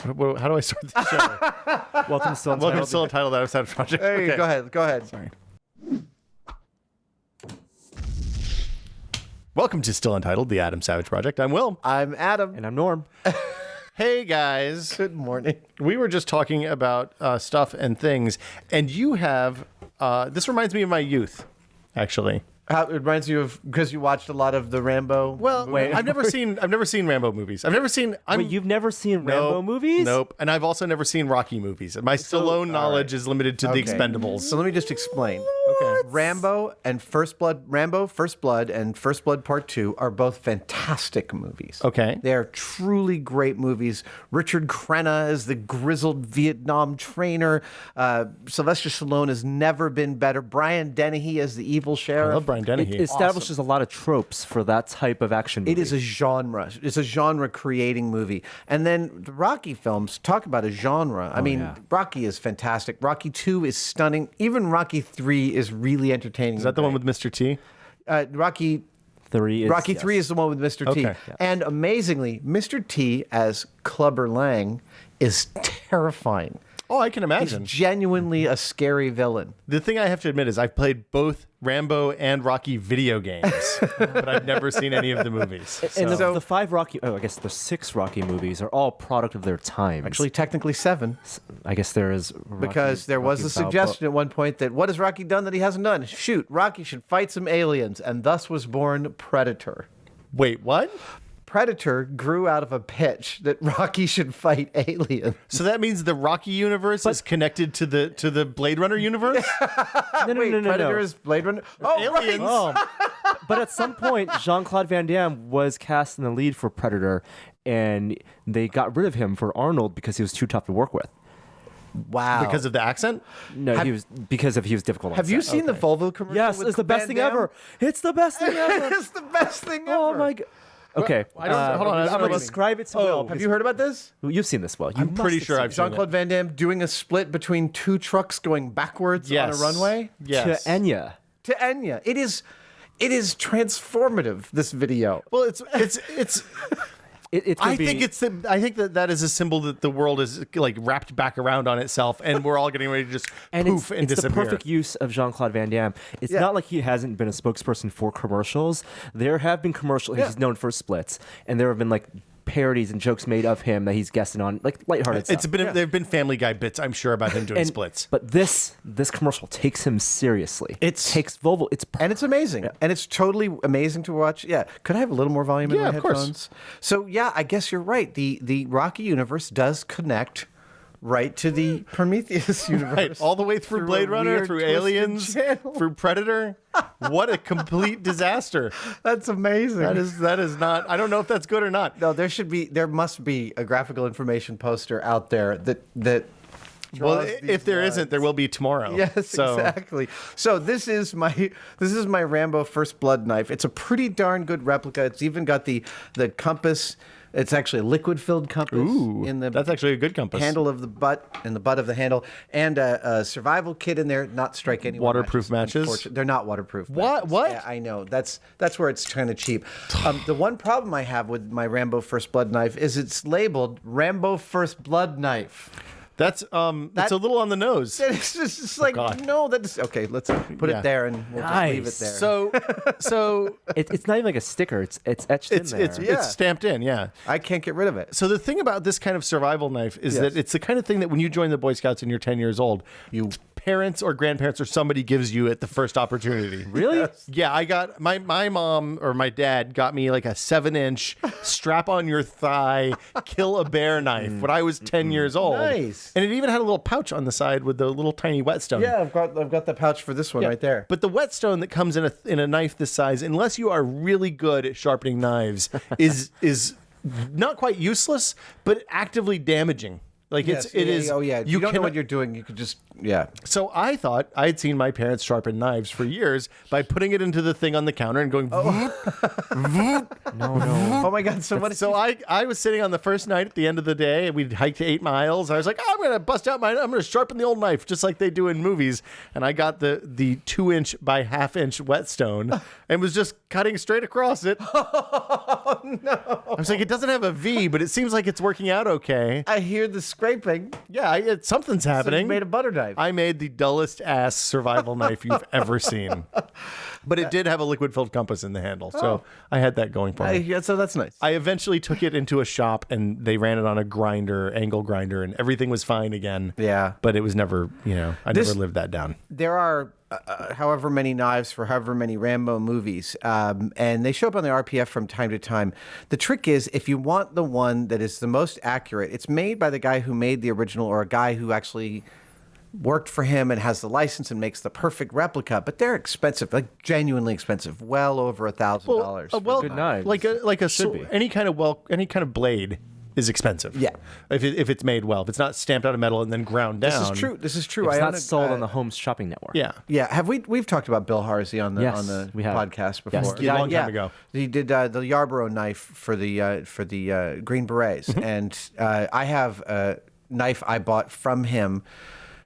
How do I start the show? Welcome to Still Untitled. Welcome to Still Untitled Adam Savage Project. Hey, Okay. go ahead. Sorry. Welcome to Still Untitled, the Adam Savage Project. I'm Will. I'm Adam. And I'm Norm. Hey, guys. Good morning. We were just talking about stuff and things, and you have... this reminds me of my youth, actually. It reminds you of because you watched a lot of the Rambo. Well, Wait. I've never seen Rambo movies. Wait, you've never seen Rambo movies? Nope. And I've also never seen Rocky movies. My Stallone knowledge is limited to the Expendables. So let me just explain. Okay. Rambo, and First Blood, and First Blood Part 2 are both fantastic movies. Okay. They are truly great movies. Richard Crenna is the grizzled Vietnam trainer. Sylvester Stallone has never been better. Brian Dennehy as the evil sheriff. I love Brian Dennehy. It establishes a lot of tropes for that type of action movie. It is a genre. It's a genre-creating movie. And then the Rocky films talk about a genre. I mean, Rocky is fantastic. Rocky 2 is stunning. Even Rocky 3 is really entertaining. Is that the one with Mr. T? Rocky 3 is the one with Mr. T. Okay. Yeah. And amazingly, Mr. T as Clubber Lang is terrifying. Oh, I can imagine. He's genuinely a scary villain. The thing I have to admit is I've played both Rambo and Rocky video games, but I've never seen any of the movies. And So- the 5 Rocky, I guess the 6 Rocky movies are all product of their time. Actually, technically 7. I guess there is Because there was a suggestion at one point that what has Rocky done that he hasn't done? Shoot, Rocky should fight some aliens, and thus was born Predator. Wait, what? Predator grew out of a pitch that Rocky should fight aliens. So that means the Rocky universe is connected to the Blade Runner universe? No. Predator is Blade Runner. Oh, Aliens. right. Oh. But at some point, Jean-Claude Van Damme was cast in the lead for Predator, and they got rid of him for Arnold because he was too tough to work with. Wow. Because of the accent? No, he was difficult on Have you set. seen the Volvo commercial? Yes, with it's the best Van thing Damme? ever. It's the best thing ever. It's the best thing ever. Oh my god. Okay, I don't- hold on, I don't I'm know gonna what- describe it to Will. Have you heard about this? You've seen this, Will. I'm pretty sure I've seen Jean-Claude Van Damme doing a split between 2 trucks going backwards Yes. on a runway? Yes. to Enya. To Enya. It is transformative, this video. Well, it's It could I be, think that is a symbol that the world is like wrapped back around on itself, and we're all getting ready to just and poof and it's the disappear. perfect use of Jean-Claude Van Damme. It's Yeah. not like he hasn't been a spokesperson for commercials. There have been commercials. He's known for splits, and there have been like parodies and jokes made of him that he's guesting on, like lighthearted It's stuff. been there've been Family Guy bits, I'm sure, about him doing splits. But this commercial takes him seriously. It's- takes Volvo. It's And it's amazing. And it's totally amazing to watch. Yeah. Could I have a little more volume in Yeah, my of course. headphones? So, yeah, I guess you're right. The Rocky universe does connect right to the Prometheus universe. Right, all the way through Blade a Runner, weird, through twisted Aliens, channel. through Predator. What a complete disaster. That's amazing. That is not. I don't know if that's good or not. No, there must be a graphical information poster out there that Well, draws these if there lines. not there will be tomorrow. Yes, So, exactly. So this is my Rambo First Blood knife. It's a pretty darn good replica. It's even got the compass. It's actually a liquid-filled compass Ooh, in the that's actually a good compass. handle of the butt and the butt of the handle, and a survival kit in there. Not strike anyone. Waterproof matches? Unfortunately. They're not waterproof. What? matches. What? Yeah, I know. That's where it's kind of cheap. The one problem I have with my Rambo First Blood knife is it's labeled Rambo First Blood knife. That's it's a little on the nose. It's just it's like God. no, that's okay. Let's put Yeah. it there and we'll just leave it there. So it's not even like a sticker. It's etched in there. Yeah. it's stamped in. Yeah. I can't get rid of it. So the thing about this kind of survival knife is Yes. that it's the kind of thing that when you join the Boy Scouts and you're 10 years old, you parents or grandparents or somebody gives you at the first opportunity. Really? Yes. Yeah, I got my mom or my dad got me like a 7-inch strap on your thigh, kill a bear knife when I was 10 years old. Nice. And it even had a little pouch on the side with the little tiny whetstone. Yeah, I've got the pouch for this one right there. But the whetstone that comes in a knife this size, unless you are really good at sharpening knives, is not quite useless, but actively damaging. Like Yes, it is. Oh yeah. If you don't know cannot- what you're doing, you could just yeah. So I thought I'd seen my parents sharpen knives for years by putting it into the thing on the counter and going. "Voop, voop." No. Oh my God. So what? So I was sitting on the first night at the end of the day. We'd hiked 8 miles. I was like, I'm going to bust out I'm going to sharpen the old knife just like they do in movies. And I got the 2-inch by half-inch whetstone and was just cutting straight across it. Oh no. I was like, it doesn't have a V, but it seems like it's working out okay. I hear the scraping. Yeah, something's So you happening. made a butter knife. I made the dullest ass survival knife you've ever seen. But it did have a liquid-filled compass in the handle, so I had that going for me. Yeah, so that's nice. I eventually took it into a shop, and they ran it on a angle grinder, and everything was fine again. Yeah. But it was never, I never lived that down. There are however many knives for however many Rambo movies, and they show up on the RPF from time to time. The trick is, if you want the one that is the most accurate, it's made by the guy who made the original or a guy who actually worked for him and has the license and makes the perfect replica, but they're expensive, like genuinely expensive, well over $1,000. good knives. Like a Should be. any kind of blade is expensive. Yeah. If it's made well, if it's not stamped out of metal and then ground down. This is true. This is true. It's I not own sold on the Holmes Shopping Network. Yeah. Yeah, we've talked about Bill Harsey on the Yes, we have. podcast before? Yes. Yeah, a long time ago. He did the Yarborough knife for the Green Berets, and I have a knife I bought from him,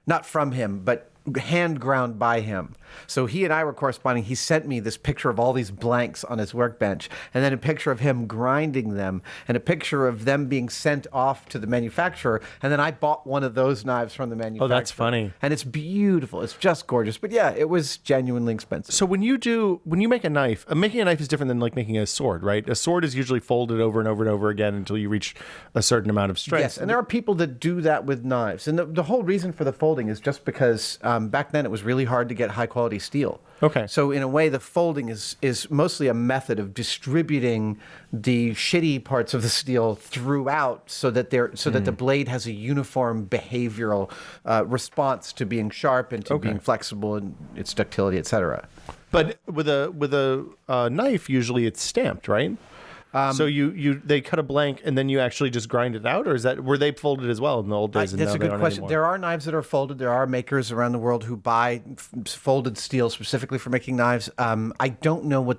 not from him, but hand ground by him. So he and I were corresponding. He sent me this picture of all these blanks on his workbench, and then a picture of him grinding them, and a picture of them being sent off to the manufacturer. And then I bought one of those knives from the manufacturer. Oh, that's funny. And it's beautiful. It's just gorgeous. But yeah, it was genuinely expensive. So when you make a knife, making a knife is different than like making a sword, right? A sword is usually folded over and over and over again until you reach a certain amount of strength. Yes, and there are people that do that with knives. And the whole reason for the folding is just because back then it was really hard to get high quality steel. Okay. So in a way, the folding is mostly a method of distributing the shitty parts of the steel throughout, so that the blade has a uniform behavioral response to being sharp and to being flexible and its ductility, etc. But with a knife, usually it's stamped, right? So they cut a blank and then you actually just grind it out, or were they folded as well in the old days? That's a good question. There are knives that are folded. There are makers around the world who buy folded steel specifically for making knives. I don't know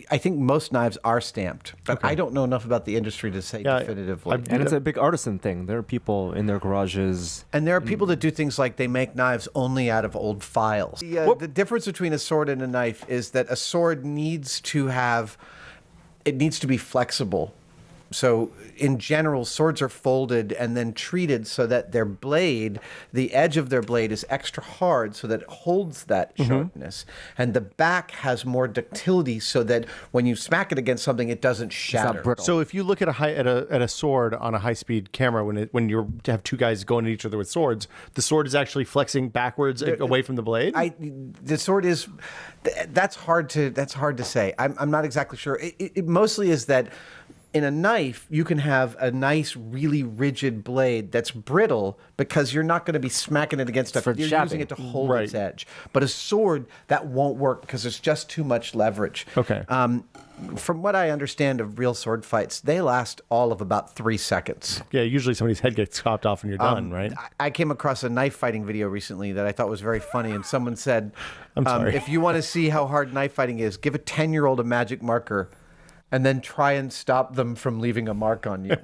I think most knives are stamped, but I don't know enough about the industry to say definitively. And it's a big artisan thing. There are people in their garages. And there are people that do things like they make knives only out of old files. The difference between a sword and a knife is that a sword needs to be flexible. So in general, swords are folded and then treated so that the edge of their blade is extra hard so that it holds that sharpness. And the back has more ductility so that when you smack it against something, it doesn't shatter. brittle. So if you look at a sword on a high-speed camera, when you have two guys going at each other with swords, the sword is actually flexing backwards away from the blade? The sword is... That's hard to say. I'm not exactly sure. It mostly is that in a knife, you can have a nice, really rigid blade that's brittle because you're not going to be smacking it against stuff. You're using it to hold its edge. But a sword, that won't work because there's just too much leverage. Okay. From what I understand of real sword fights, they last all of about 3 seconds. Yeah, usually somebody's head gets chopped off and you're done, right? I came across a knife fighting video recently that I thought was very funny, and someone said, I'm sorry. if you want to see how hard knife fighting is, give a 10-year-old a magic marker and then try and stop them from leaving a mark on you.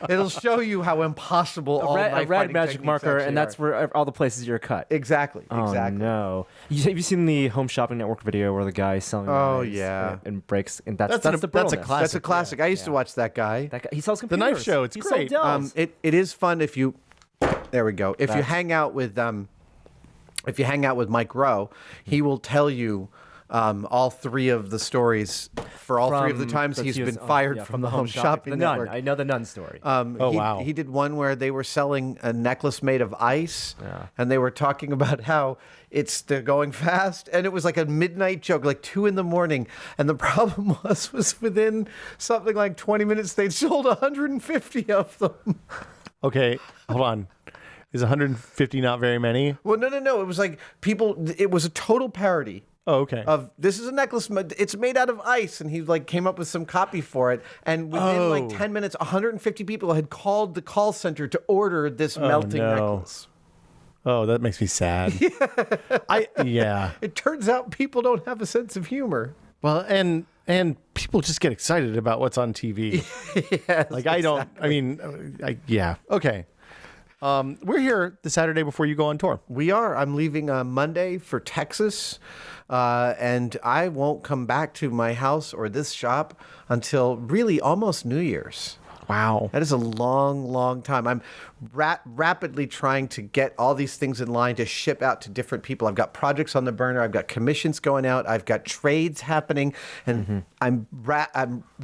It'll show you how impossible all knife a red fighting magic techniques marker, actually and that's are. where all the places you're cut. Exactly. Oh, no. Have you seen the Home Shopping Network video where the guy is selling Oh, knives yeah. and breaks? And that's a the brittleness. classic. That's a classic. I used to watch that guy. That guy, he sells The computers. Knife Show, it's He sold great. Dells. It is fun if you... There we go. If you hang out with Mike Rowe, he will tell you all 3 of the stories for all 3 of the times he's been fired from the Home Shopping the Network. Nun. I know the Nun story. Wow. He did one where they were selling a necklace made of ice, and they were talking about how they're going fast, and it was like a midnight joke, like 2 a.m, and the problem was within something like 20 minutes they'd sold 150 of them. Okay, hold on. Is 150 not very many? Well, no. It was like it was a total parody. Oh, okay. Of this is a necklace. It's made out of ice, and he like came up with some copy for it. And within like 10 minutes, 150 people had called the call center to order this melting necklace. Oh, that makes me sad. Yeah. It turns out people don't have a sense of humor. Well, and people just get excited about what's on TV. Yes, like I don't. I mean, yeah. Okay. We're here the Saturday before you go on tour. We are. I'm leaving Monday for Texas, and I won't come back to my house or this shop until really almost New Year's. Wow. That is a long, long time. I'm rapidly trying to get all these things in line to ship out to different people. I've got projects on the burner. I've got commissions going out. I've got trades happening. And I'm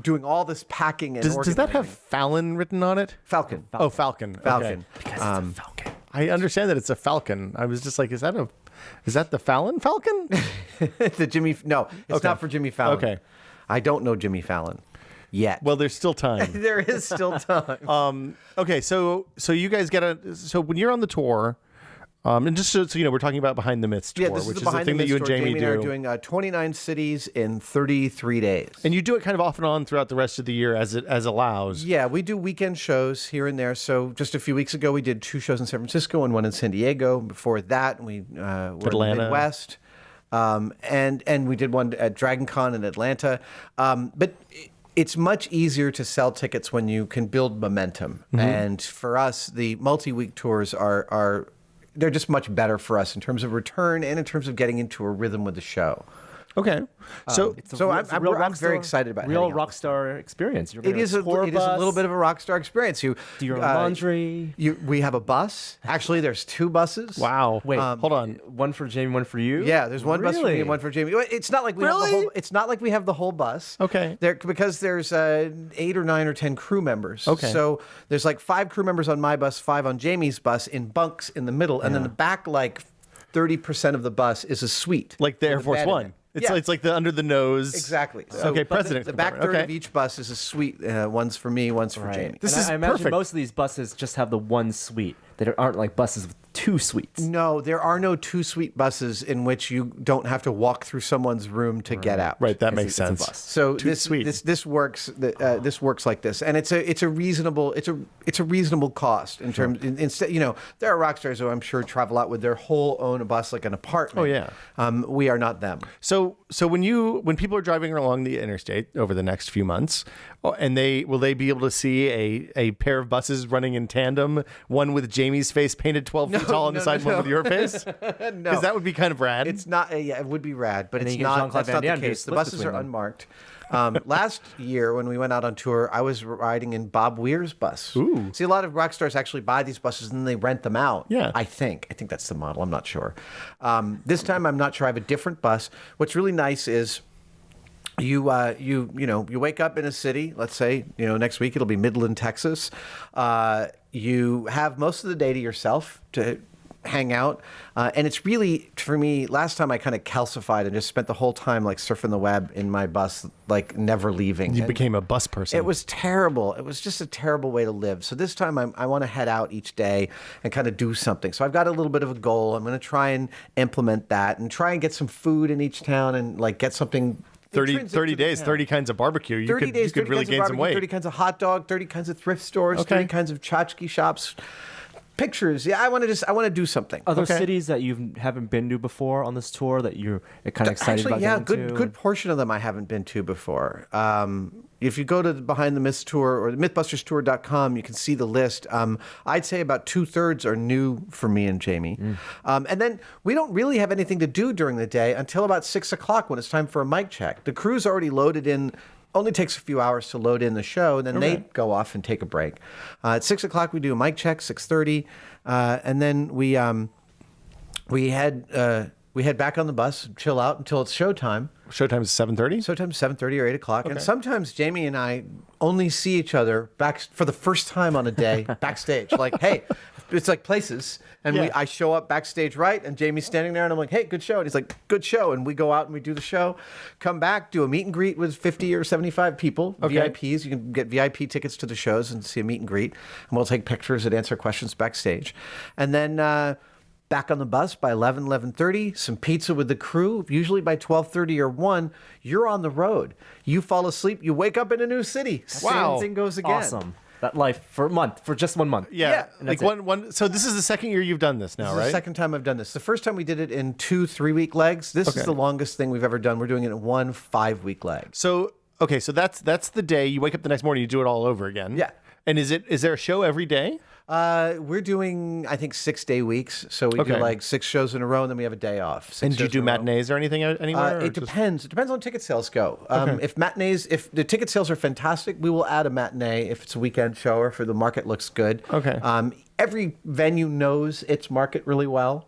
doing all this packing and Does that have Fallon written on it? Falcon. Oh, Falcon. Falcon. Okay. Because it's a falcon. I understand that it's a Falcon. I was just like, is that the Fallon Falcon? No, it's not for Jimmy Fallon. Okay. I don't know Jimmy Fallon yet. Well, there's still time. There is still time. Okay, so you guys so when you're on the tour, and just so you know, we're talking about Behind the Myths tour, this which is is the thing that you and Jamie and I are doing 29 cities in 33 days. And you do it kind of off and on throughout the rest of the year as allows. Yeah, we do weekend shows here and there. So just a few weeks ago, we did 2 shows in San Francisco and 1 in San Diego. Before that, we were in the Midwest. And we did one at Dragon Con in Atlanta. But it's much easier to sell tickets when you can build momentum. And for us, the multi-week tours are they're just much better for us in terms of return and in terms of getting into a rhythm with the show. Okay. So I'm very excited about real rock star experience. It is a little bit of a rock star experience. You do your laundry. We have a bus. Actually, there's 2 buses. wow. Wait, hold on. One for Jamie, one for you. Yeah, there's one bus for me and one for Jamie. It's not like we have the whole. It's not like we have the whole bus. Okay. Because there's 8 or 9 or 10 crew members. Okay. So there's like 5 crew members on my bus, 5 on Jamie's bus in bunks in the middle, and then the back like 30% of the bus is a suite. Like the Air with a Force bed in One. it. It's like the under the nose. Exactly. Okay, President's The back compartment. third Okay. of each bus is a suite. One's for me, one's for Jamie. This And is I imagine perfect. most of these buses just have the one suite. They aren't like buses with 2 suites. No, there are no 2-suite buses in which you don't have to walk through someone's room to get out. Right, that makes It's a sense. bus. So Too this sweet. this works. This works like this, and it's a reasonable cost in terms. Instead, there are rock stars who I'm sure travel out with their whole own bus like an apartment. Oh, yeah. We are not them. So when people are driving along the interstate over the next few months, and will they be able to see a pair of buses running in tandem, one with Jamie's face painted 12 feet tall on the side, one with your face? No, Because that would be kind of rad. It's not. Yeah, it would be rad, but And then it's you get not. Jean-Claude That's not Van the Damme case. do The splits buses are between them. unmarked. Last year, when we went out on tour, I was riding in Bob Weir's bus. Ooh. See, a lot of rock stars actually buy these buses and then they rent them out. Yeah. I think that's the model. I'm not sure. This time, I'm not sure. I have a different bus. What's really nice is you wake up in a city. Let's say next week it'll be Midland, Texas. You have most of the day to yourself to hang out, and it's really, for me, last time I kind of calcified and just spent the whole time like surfing the web in my bus, like never leaving. You And became a bus person. it was terrible. It was just a terrible way to live. So this time I want to head out each day and kind of do something. So I've got a little bit of a goal. I'm going to try and implement that and try and get some food in each town and like get something 30 days, 30 kinds of barbecue. You 30 could, days, you could 30 really kinds of gain some barbecue, weight. 30 kinds of hot dog, 30 kinds of thrift stores, Okay. 30 kinds of tchotchke shops. Pictures. Yeah, I want to do something. Other Okay. cities that you haven't been to before on this tour that you're kind of excited Actually, about getting to? good portion of them I haven't been to before. If you go to the Behind the Myths tour or the MythBustersTour.com, you can see the list. I'd say about 2/3 are new for me and Jamie. And then we don't really have anything to do during the day until about 6 o'clock when it's time for a mic check. The crew's already loaded in. Only takes a few hours to load in the show, and then they go off and take a break. At 6 o'clock, we do a mic check. 6:30, and then we head back on the bus, chill out until it's showtime. Showtime is 7:30? Sometimes 7:30 or 8 o'clock, and sometimes Jamie and I only see each other back for the first time on a day backstage. Like, hey, it's like places, and Yeah. I show up backstage right, and Jamie's standing there, and I'm like, hey, good show, and he's like, good show, and we go out and we do the show, come back, do a meet and greet with 50 or 75 people, VIPs. You can get VIP tickets to the shows and see a meet and greet, and we'll take pictures and answer questions backstage, and then. back on the bus by 11:30, some pizza with the crew. Usually by 12:30 or 1, you're on the road. You fall asleep, you wake up in a new city. Wow. Same thing goes again. Awesome. That life for a month, for just 1 month. Yeah. Yeah. Like one. So this is the second year you've done this now, This is right? the second time I've done this. The first time we did it in 2 3-week legs. This is Okay. the longest thing we've ever done. We're doing it in 1 5-week leg. So okay, so that's the day you wake up the next morning, you do it all over again. Yeah. And is there a show every day? We're doing, I think, 6-day weeks. So we do Okay. like 6 shows in a row, and then we have a day off. 6 And do you shows do in a row. matinees or anything anywhere? or It just- depends. It depends on ticket sales go. If the ticket sales are fantastic, we will add a matinee if it's a weekend show or if the market looks good. Okay. Every venue knows its market really well.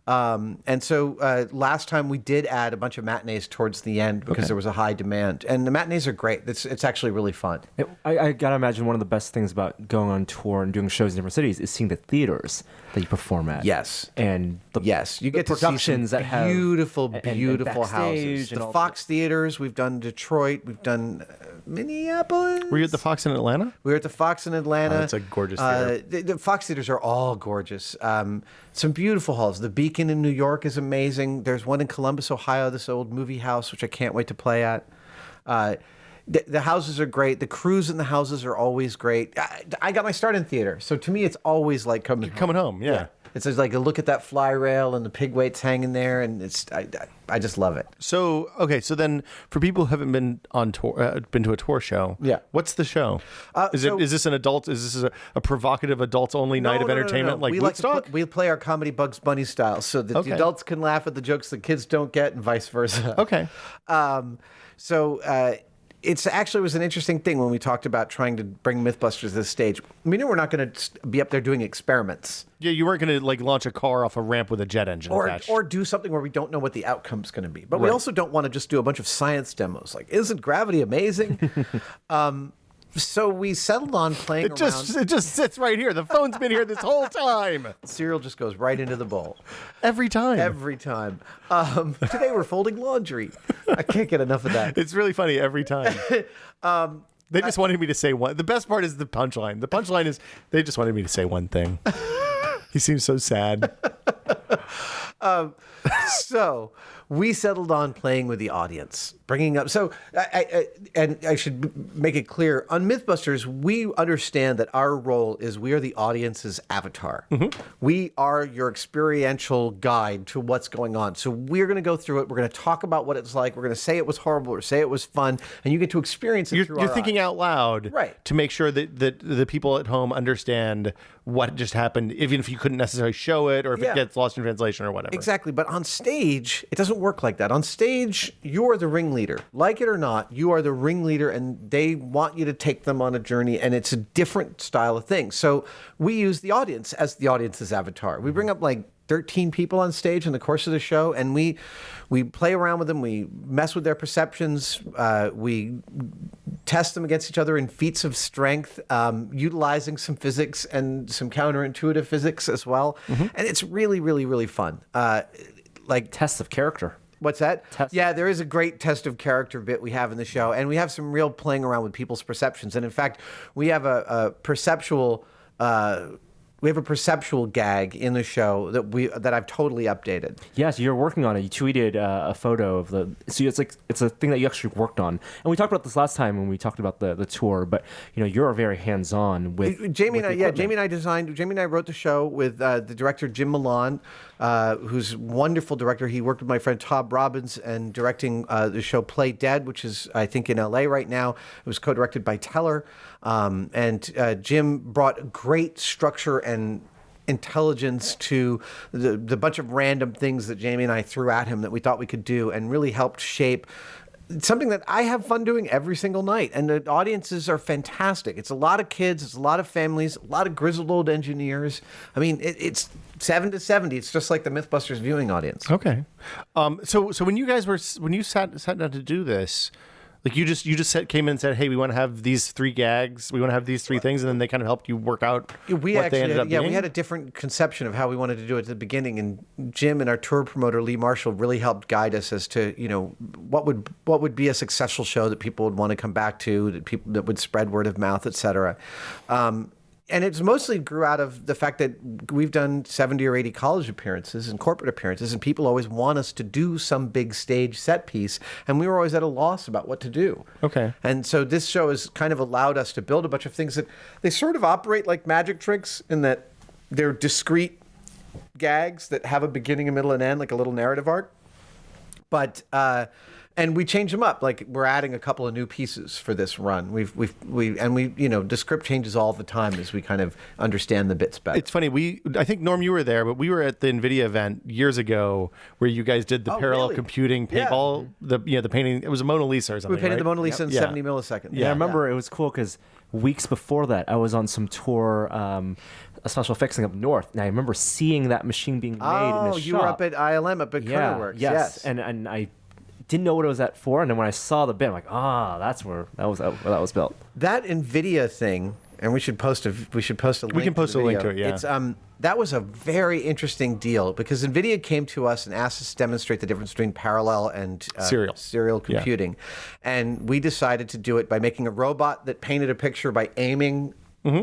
And so last time we did add a bunch of matinees towards the end because there was a high demand. And the matinees are great. It's actually really fun. I gotta imagine one of the best things about going on tour and doing shows in different cities is seeing the theaters that you perform at. Yes. And the Yes, you the get to see productions some that have beautiful, and beautiful backstage houses. and The all Fox theaters. We've done Detroit. We've done Minneapolis. Were you at the Fox in Atlanta? We were at the Fox in Atlanta. Oh, that's a gorgeous theater. The Fox theaters are all gorgeous. Some beautiful halls. The Beacon in New York is amazing. There's one in Columbus, Ohio, this old movie house, which I can't wait to play at. The houses are great. The crews in the houses are always great. I got my start in theater, so to me, it's always like coming home. Coming home, yeah. It's just like a look at that fly rail and the pig weights hanging there, and I just love it. So okay, so then for people who haven't been on tour, been to a tour show, Yeah. what's the show? Is so- this an adult? Is this a provocative adults only night of entertainment like we Woodstock? we play our comedy Bugs Bunny style, so that Okay. the adults can laugh at the jokes the kids don't get, and vice versa. Okay. It's actually was an interesting thing when we talked about trying to bring MythBusters to this stage. We knew we're not going to be up there doing experiments Yeah, you weren't going to like launch a car off a ramp with a jet engine attached. or do something where we don't know what the outcome's going to be. But we Right. also don't want to just do a bunch of science demos. Like, isn't gravity amazing? So we settled on playing it just sits right here. The phone's been here this whole time. cereal just goes right into the bowl. Every time. Every time. Today we're folding laundry. I can't get enough of that. It's really funny every time. They just wanted me to say one. The best part is the punchline. The punchline is they just wanted me to say one thing. He seems so sad. So we settled on playing with the audience, bringing up. So I should make it clear on MythBusters, we understand that our role is we are the audience's avatar. We are your experiential guide to what's going on. So we're going to go through it. We're going to talk about what it's like. We're going to say it was horrible or say it was fun, and you get to experience it through You're our thinking eyes. out loud, Right. to make sure that the people at home understand what just happened, even if you couldn't necessarily show it or if Yeah. it gets lost in translation or whatever. Exactly. But on stage, it doesn't work like that. On stage, you're the ringleader. Like it or not, you are the ringleader, and they want you to take them on a journey, and it's a different style of thing. So we use the audience as the audience's avatar. We bring up like 13 people on stage in the course of the show, and we play around with them. We mess with their perceptions. We test them against each other in feats of strength, utilizing some physics and some counterintuitive physics as well. And it's really, really, really fun. Like tests of character. What's that? Test. Yeah, there is a great test of character bit we have in the show, and we have some real playing around with people's perceptions. And in fact, we have a perceptual. We have a perceptual gag in the show that I've totally updated. Yes, you're working on it. You tweeted a photo of the. So it's a thing that you actually worked on, and we talked about this last time when we talked about the tour. But you're very hands on with Jamie and I. with the Yeah, equipment. Jamie and I wrote the show with the director Jim Milan, who's a wonderful director. He worked with my friend Todd Robbins and directing the show Play Dead, which is I think in LA right now. It was co-directed by Teller, and Jim brought great structure and intelligence to the bunch of random things that Jamie and I threw at him that we thought we could do, and really helped shape something that I have fun doing every single night. And the audiences are fantastic. It's a lot of kids, it's a lot of families, a lot of grizzled old engineers. I mean, it's 7 to 70. It's just like the MythBusters viewing audience. Okay. So when you sat down to do this, like you just came in and said, hey, we want to have these 3 gags, we want to have these 3 things, and then they kind of helped you work out what they ended up being? We had a different conception of how we wanted to do it at the beginning, and Jim and our tour promoter Lee Marshall really helped guide us as to what would be a successful show that people would want to come back to, that would spread word of mouth, etc. and it's mostly grew out of the fact that we've done 70 or 80 college appearances and corporate appearances, and people always want us to do some big stage set piece, and we were always at a loss about what to do. Okay. And so this show has kind of allowed us to build a bunch of things that they sort of operate like magic tricks in that they're discrete gags that have a beginning, a middle, and end, like a little narrative arc. But and we change them up. Like we're adding a couple of new pieces for this run. The script changes all the time as we kind of understand the bits better. It's funny. I think Norm, you were there, but we were at the NVIDIA event years ago where you guys did the parallel really? computing paintball. The painting. It was a Mona Lisa or something. We painted right? the Mona Lisa in 70 milliseconds. Yeah, I remember it was cool because weeks before that, I was on some tour, a special fixing up north, and I remember seeing that machine being made in a shop. You were up at ILM, up at Yeah, Kernerworks. yes. And I didn't know what it was at for, and then when I saw the bit, I'm like, that's where that was built. That NVIDIA thing, and we should post a link. We can post a link to it. Yeah. It's that was a very interesting deal because NVIDIA came to us and asked us to demonstrate the difference between parallel and serial computing, and we decided to do it by making a robot that painted a picture by aiming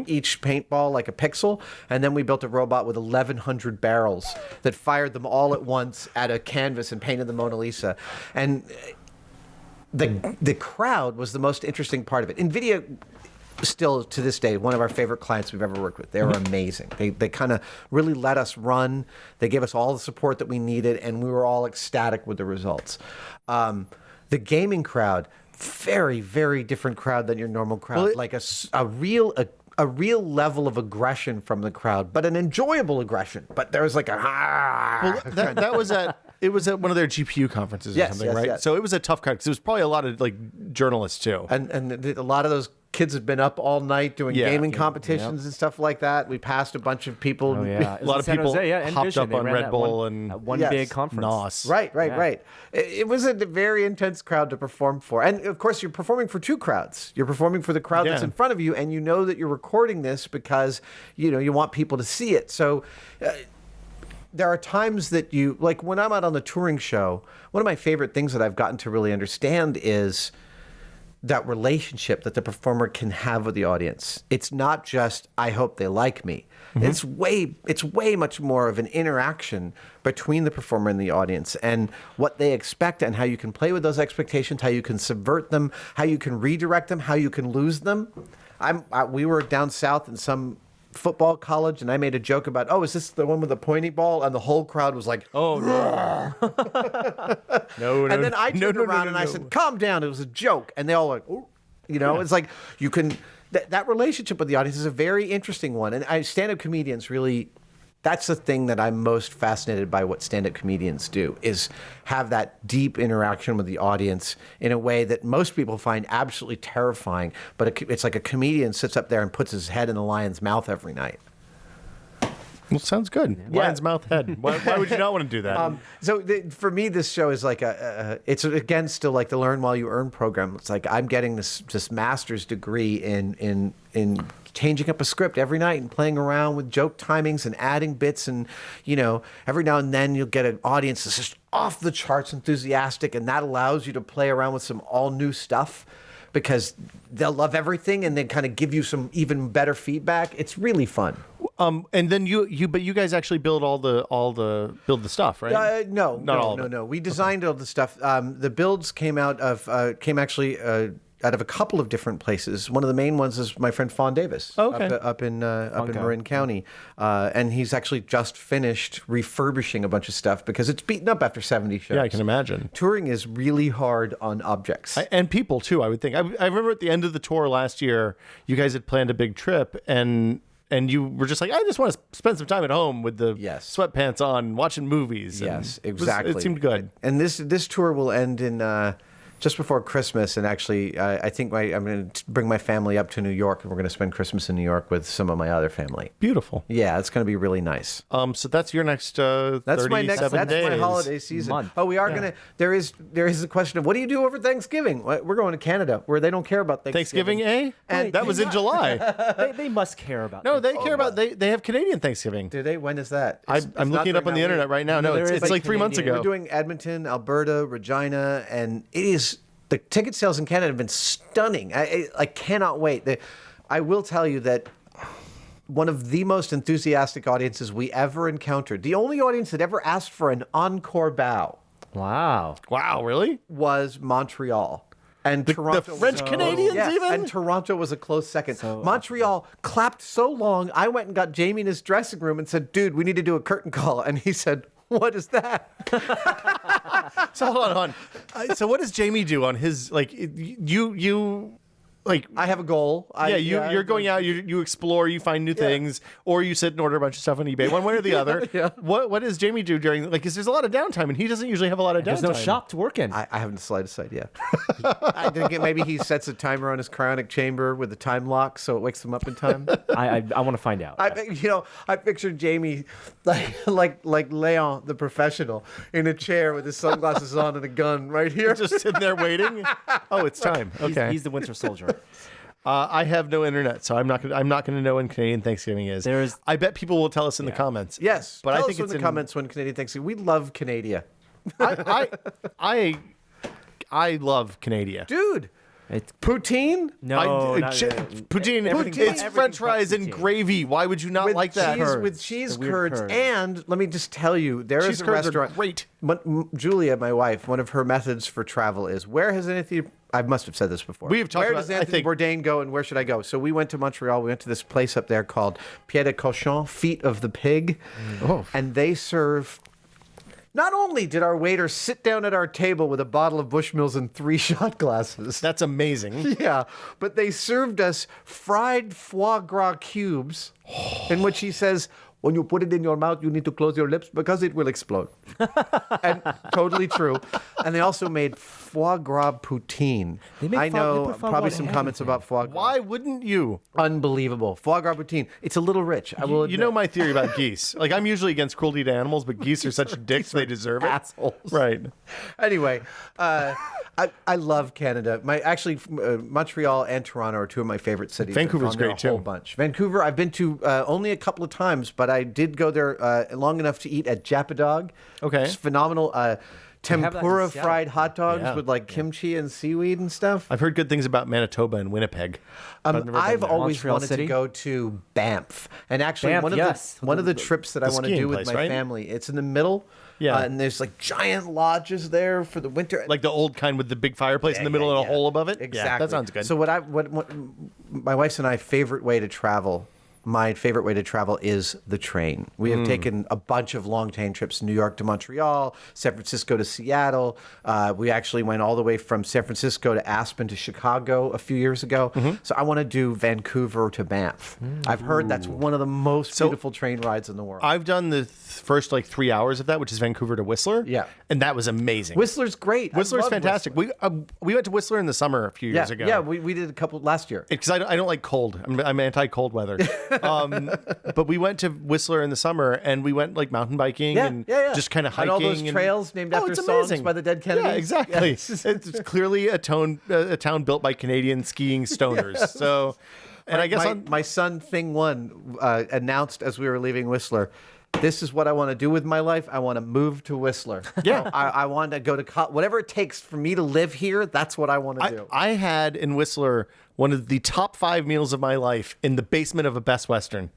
each paintball like a pixel, and then we built a robot with 1,100 barrels that fired them all at once at a canvas and painted the Mona Lisa. And the crowd was the most interesting part of it. NVIDIA, still to this day, one of our favorite clients we've ever worked with. They were amazing. They kind of really let us run. They gave us all the support that we needed, and we were all ecstatic with the results. The gaming crowd, very, very different crowd than your normal crowd. Like a real level of aggression from the crowd, but an enjoyable aggression. But there was like a that was at one of their GPU conferences or something, right? Yes. So it was a tough crowd because it was probably a lot of like journalists too. And a lot of those kids had been up all night doing gaming competitions and stuff like that. We passed a bunch of people. Oh, yeah. A lot of people hopped up on Red Bull and one big conference. NOS. Right. It was a very intense crowd to perform for. And of course, you're performing for two crowds. You're performing for the crowd that's in front of you, and you know that you're recording this because, you want people to see it. So there are times that like when I'm out on the touring show, one of my favorite things that I've gotten to really understand is that relationship that the performer can have with the audience. It's not just, I hope they like me. It's way much more of an interaction between the performer and the audience, and what they expect and how you can play with those expectations, how you can subvert them, how you can redirect them, how you can lose them. We were down south in some football college, and I made a joke about, is this the one with the pointy ball? And the whole crowd was like, oh no. No. And then I turned around and I said, calm down, it was a joke. And they all like, oh. It's like you can, that relationship with the audience is a very interesting one. And stand-up comedians really, that's the thing that I'm most fascinated by what stand-up comedians do, is have that deep interaction with the audience in a way that most people find absolutely terrifying. But it's like a comedian sits up there and puts his head in a lion's mouth every night. Well, sounds good. Lion's mouth head. Why would you not want to do that? For me, this show is like it's again still like the Learn While You Earn program. It's like I'm getting this master's degree in changing up a script every night and playing around with joke timings and adding bits, and every now and then you'll get an audience that's just off the charts enthusiastic, and that allows you to play around with some all new stuff because they'll love everything and they kind of give you some even better feedback. It's really fun. And then you guys actually build the stuff, right? No. We designed all the stuff. The builds came out of a couple of different places. One of the main ones is my friend Fawn Davis up in Marin County, and he's actually just finished refurbishing a bunch of stuff because it's beaten up after 70 shows. Yeah, I can imagine. Touring is really hard on objects and people too. I would think. I remember at the end of the tour last year, you guys had planned a big trip and you were just like, I just want to spend some time at home with the sweatpants on, watching movies. Yes, exactly. It seemed good. And this tour will end in just before Christmas. And actually, I think I'm going to bring my family up to New York, and we're going to spend Christmas in New York with some of my other family. Beautiful. Yeah, it's going to be really nice. So that's your next 37 days. That's my holiday season. Month. Oh, we are going to. There is the question of what do you do over Thanksgiving? We're going to Canada, where they don't care about Thanksgiving. And that was in July. They must care about. No, they care about. They have Canadian Thanksgiving. Do they? When is that? I'm looking it up on the internet right now. No, it's like 3 months ago. We're doing Edmonton, Alberta, Regina, and it is. The ticket sales in Canada have been stunning. I cannot wait. I will tell you that one of the most enthusiastic audiences we ever encountered. The only audience that ever asked for an encore bow Wow. Wow, really? was Montreal. And Toronto. The French Canadians Yes, even? and Toronto was a close second. Montreal clapped so long, I went and got Jamie in his dressing room and said, dude, we need to do a curtain call. And he said, what is that? So hold on. So what does Jamie do on his, like, you like... I have a goal. You're going out, you explore, you find new things, or you sit and order a bunch of stuff on eBay, one way or the other. Yeah. What does Jamie do during, like, because there's a lot of downtime, and he doesn't usually have a lot of downtime. There's no shop to work in. I haven't the slightest idea. I think maybe he sets a timer on his cryonic chamber with a time lock so it wakes him up in time. I want to find out. I pictured Jamie like Leon, the professional, in a chair with his sunglasses on and a gun right here. Just sitting there waiting. Oh, it's time. Okay. He's the Winter Soldier. I have no internet, so I'm not gonna know when Canadian Thanksgiving is. I bet people will tell us in the comments. Yes, but tell I think us in the comments when Canadian Thanksgiving. We love Canada, I love Canada, dude. Poutine? Poutine. It's French fries and gravy. Why would you not like that? With cheese curds. And let me just tell you, there is a restaurant. Great. Julia, my wife, one of her methods for travel is, where has Anthony... I must have said this before. We have talked where about, does Anthony Bourdain go and where should I go? So we went to Montreal. We went to this place up there called Pied de Cochon, Feet of the Pig. Oh. And they serve... Not only did our waiter sit down at our table with a bottle of Bushmills and 3 shot glasses. That's amazing. Yeah, but they served us fried foie gras cubes, in which he says, when you put it in your mouth, you need to close your lips because it will explode. And totally true. And they also made foie gras poutine. I know probably some comments about foie gras. Why wouldn't you? Unbelievable. Foie gras poutine. It's a little rich. I will You know my theory about geese. Like, I'm usually against cruelty to animals, but geese are such dicks, they deserve it. Assholes. Right. Anyway, I love Canada. Montreal and Toronto are two of my favorite cities. Vancouver's great a whole too. bunch. Vancouver, I've been to only a couple of times, but I did go there long enough to eat at Japadog. Okay. It's phenomenal. Tempura Seattle. fried hot dogs Yeah. with like kimchi and seaweed and stuff. I've heard good things about Manitoba and Winnipeg. but I've never been I've there. always Montreal wanted City? to go to Banff, and actually Banff, one of yes. the trips that I want to skiing do with place, my right? family. It's in the middle. Yeah. And there's like giant lodges there for the winter. Like the old kind with the big fireplace in the middle and a hole above it? Exactly. Yeah, that sounds good. So what my wife's and I favorite way to travel. My favorite way to travel is the train. We have taken a bunch of long train trips: New York to Montreal, San Francisco to Seattle. We actually went all the way from San Francisco to Aspen to Chicago a few years ago. So I want to do Vancouver to Banff. I've heard that's one of the most beautiful train rides in the world. I've done the first like 3 hours of that, which is Vancouver to Whistler. Yeah. And that was amazing. Whistler's great. I Whistler's love fantastic. Whistler. We went to Whistler in the summer a few years ago. Yeah, we did a couple last year. Because I don't like cold. I'm anti-cold weather. But we went to Whistler in the summer, and we went like mountain biking and just kind of hiking. And all those trails named after it's songs amazing. by the Dead Kennedys. Yeah, exactly. Yeah. It's clearly a town built by Canadian skiing stoners. So, and I guess my son Thing One announced as we were leaving Whistler, this is what I want to do with my life. I want to move to Whistler. Yeah. I want to go to whatever it takes for me to live here. That's what I want to do. I had in Whistler one of the top 5 meals of my life in the basement of a Best Western.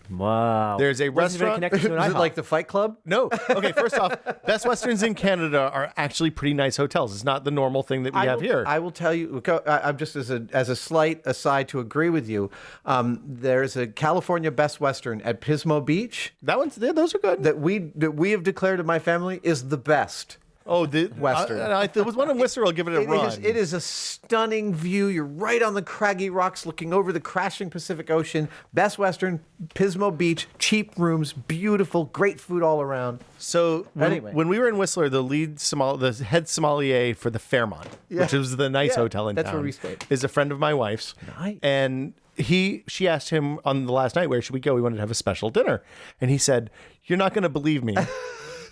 Wow. There's a What's even restaurant. connected to an Is it IHOP? like the Fight Club? No. Okay, first off, Best Westerns in Canada are actually pretty nice hotels. It's not the normal thing that we have here. I will tell you. I'm just as a slight aside to agree with you. There's a California Best Western at Pismo Beach That one's, yeah, those are good. that we have declared in my family is the best. Oh, the Western. There was one in Whistler. I'll give it a run. It is a stunning view. You're right on the craggy rocks looking over the crashing Pacific Ocean. Best Western, Pismo Beach, cheap rooms, beautiful, great food all around. So Anyway. when we were in Whistler, the head sommelier for the Fairmont, which was the nice hotel in that's town, where we stayed. is a friend of my wife's. Nice. And she asked him on the last night, where should we go? We wanted to have a special dinner. And he said, "You're not going to believe me."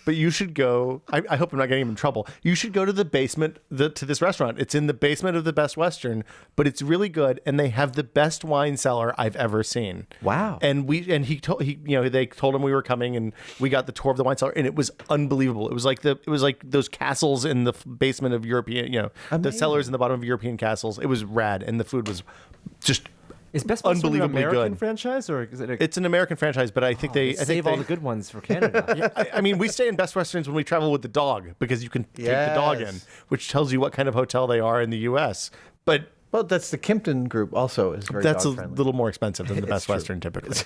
But you should go. I hope I'm not getting him in trouble. You should go to the basement to this restaurant. It's in the basement of the Best Western, but it's really good, and they have the best wine cellar I've ever seen. Wow. And they told him we were coming, and we got the tour of the wine cellar, and it was unbelievable. It was like those castles in the basement of European, the Amazing. cellars in the bottom of European castles. It was rad, and the food was just Is Best Buster an unbelievably American good. franchise or is it? It's an American franchise, but I think I save think all the good ones for Canada. I mean, we stay in Best Westerns when we travel with the dog because you can take the dog in, which tells you what kind of hotel they are in the U.S. But Well, that's the Kimpton group also is very that's a dog-friendly. little more expensive than the Best true. Western typically.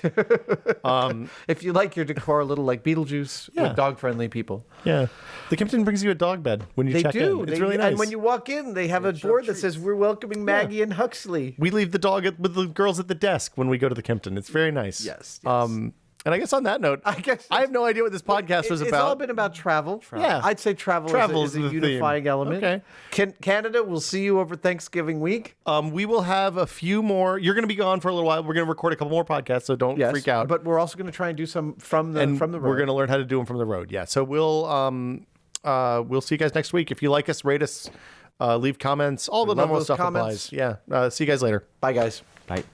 If you like your decor a little like Beetlejuice with dog-friendly people. Yeah, the Kimpton brings you a dog bed when you They check do. in. It's really nice. And when you walk in, they have a board that says, "We're welcoming Maggie and Huxley." we leave the dog with the girls at the desk when we go to the Kimpton. It's very nice. Yes. And I guess on that note, I have no idea what this podcast was It's about. all been about travel. Yeah. I'd say travel is a the unifying theme. element. Okay. Canada, we'll see you over Thanksgiving week. We will have a few more. You're going to be gone for a little while. We're going to record a couple more podcasts, so don't freak out. But we're also going to try and do some from the road. We're going to learn how to do them from the road. Yeah. So we'll see you guys next week. If you like us, rate us, leave comments. All the love normal those stuff comments. applies. Yeah. See you guys later. Bye, guys. Bye.